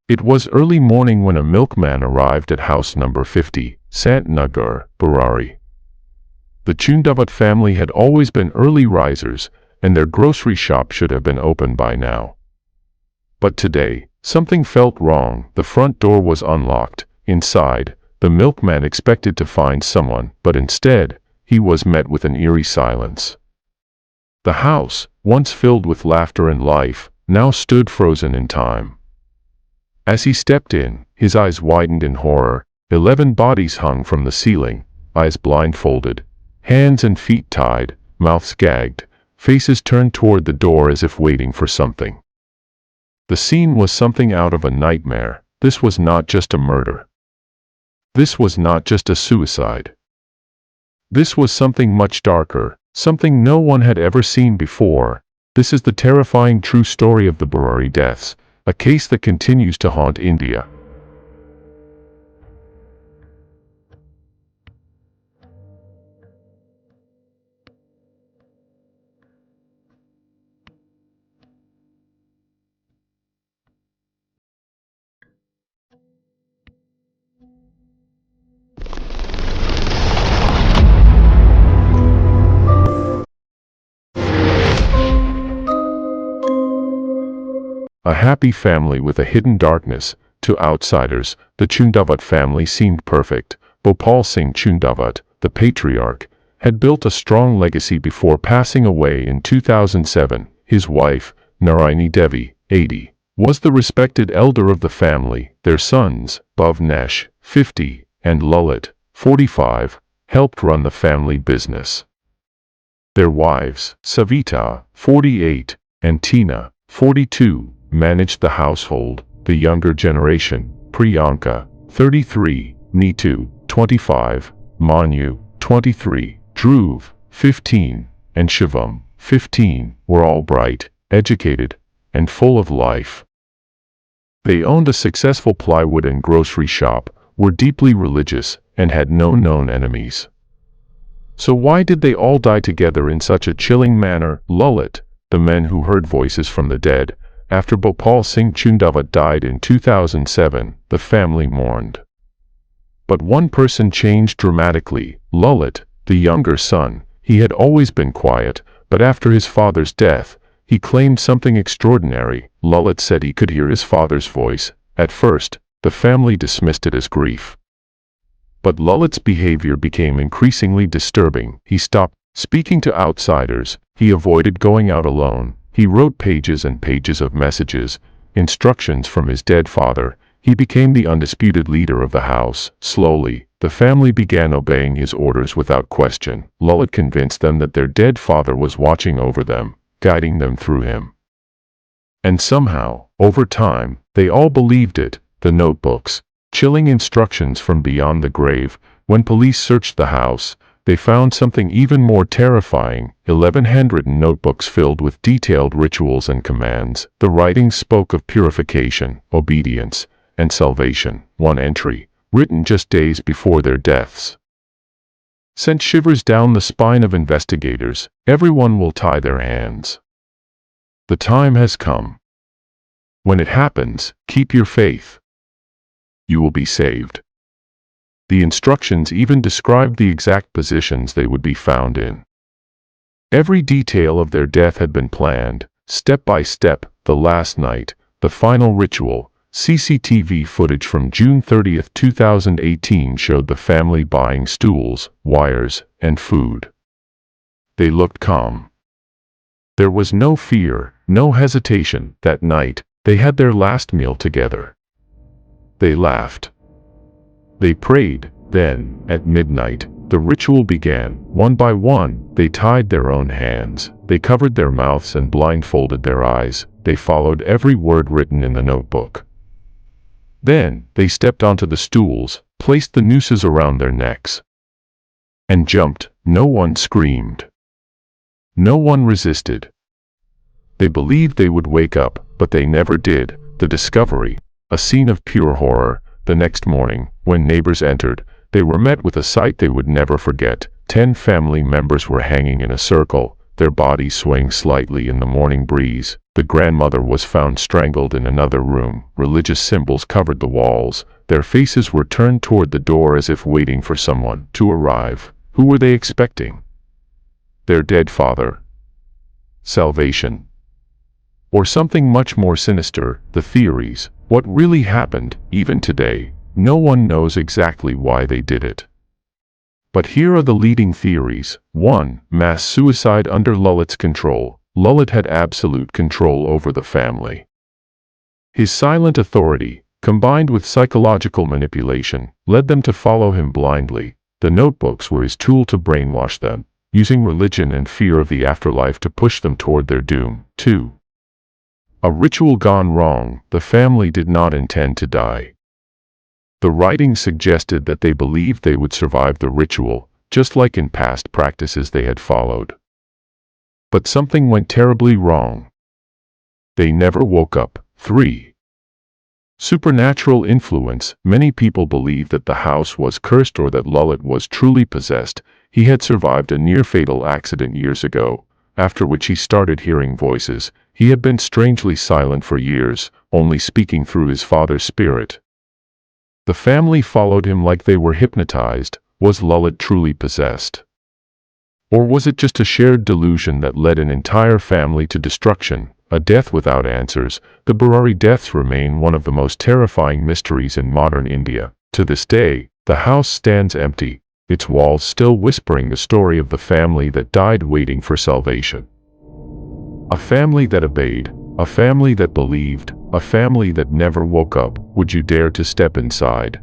It was early morning when a milkman arrived at house number 50, Sant Nagar, Burari. The Chundavat family had always been early risers, and their grocery shop should have been open by now. But today, something felt wrong. The front door was unlocked. Inside, the milkman expected to find someone, but instead, he was met with an eerie silence. The house, once filled with laughter and life, now stood frozen in time. As he stepped in, his eyes widened in horror. 11 bodies hung from the ceiling, eyes blindfolded, hands and feet tied, mouths gagged, faces turned toward the door as if waiting for something. The scene was something out of a nightmare. This was not just a murder. This was not just a suicide. This was something much darker, something no one had ever seen before. This is the terrifying true story of the Burari deaths, a case that continues to haunt India. A happy family with a hidden darkness. To outsiders, the Chundavat family seemed perfect. Bhopal Singh Chundavat, the patriarch, had built a strong legacy before passing away in 2007. His wife, Narayani Devi, 80, was the respected elder of the family. Their sons, Bhavnesh, 50, and Lalit, 45, helped run the family business. Their wives, Savita, 48, and Tina, 42, managed the household. The younger generation, Priyanka, 33, Neetu, 25, Manu, 23, Dhruv, 15, and Shivam, 15, were all bright, educated, and full of life. They owned a successful plywood and grocery shop, were deeply religious, and had no known enemies. So why did they all die together in such a chilling manner? Lalit, the men who heard voices from the dead. After Bhopal Singh Chundavat died in 2007, the family mourned. But one person changed dramatically. Lalit, the younger son. He had always been quiet, but after his father's death, he claimed something extraordinary. Lalit said he could hear his father's voice. At first, the family dismissed it as grief. But Lalit's behavior became increasingly disturbing. He stopped speaking to outsiders. He avoided going out alone. He wrote pages and pages of messages, instructions from his dead father. He became the undisputed leader of the house. Slowly, the family began obeying his orders without question. Lalit convinced them that their dead father was watching over them, guiding them through him. And somehow, over time, they all believed it. The notebooks, chilling instructions from beyond the grave. When police searched the house, they found something even more terrifying. 11 handwritten notebooks filled with detailed rituals and commands. The writings spoke of purification, obedience, and salvation. One entry, written just days before their deaths, sent shivers down the spine of investigators. Everyone will tie their hands. The time has come. When it happens, keep your faith. You will be saved. The instructions even described the exact positions they would be found in. Every detail of their death had been planned, step by step. The last night, the final ritual. CCTV footage from June 30, 2018 showed the family buying stools, wires, and food. They looked calm. There was no fear, no hesitation. That night, they had their last meal together. They laughed. They prayed. Then, at midnight, the ritual began. One by one, they tied their own hands. They covered their mouths and blindfolded their eyes. They followed every word written in the notebook. Then, they stepped onto the stools, placed the nooses around their necks, and jumped. No one screamed. No one resisted. They believed they would wake up, but they never did. The discovery, a scene of pure horror. The next morning, when neighbors entered, they were met with a sight they would never forget. 10 family members were hanging in a circle, their bodies swaying slightly in the morning breeze. The grandmother was found strangled in another room. Religious symbols covered the walls. Their faces were turned toward the door as if waiting for someone to arrive. Who were they expecting? Their dead father? Salvation? Or something much more sinister? The theories. What really happened, even today, no one knows exactly why they did it. But here are the leading theories. 1. Mass suicide under Lullet's control. Lullet had absolute control over the family. His silent authority, combined with psychological manipulation, led them to follow him blindly. The notebooks were his tool to brainwash them, using religion and fear of the afterlife to push them toward their doom. 2. A ritual gone wrong. The family did not intend to die. The writings suggested that they believed they would survive the ritual, just like in past practices they had followed. But something went terribly wrong. They never woke up. 3. Supernatural influence. Many people believe that the house was cursed or that Lullet was truly possessed. He had survived a near-fatal accident years ago, after which he started hearing voices. He had been strangely silent for years, only speaking through his father's spirit. The family followed him like they were hypnotized. Was Lullet truly possessed? Or was it just a shared delusion that led an entire family to destruction? A death without answers. The Burari deaths remain one of the most terrifying mysteries in modern India. To this day, the house stands empty, its walls still whispering the story of the family that died waiting for salvation. A family that obeyed, a family that believed, a family that never woke up. Would you dare to step inside?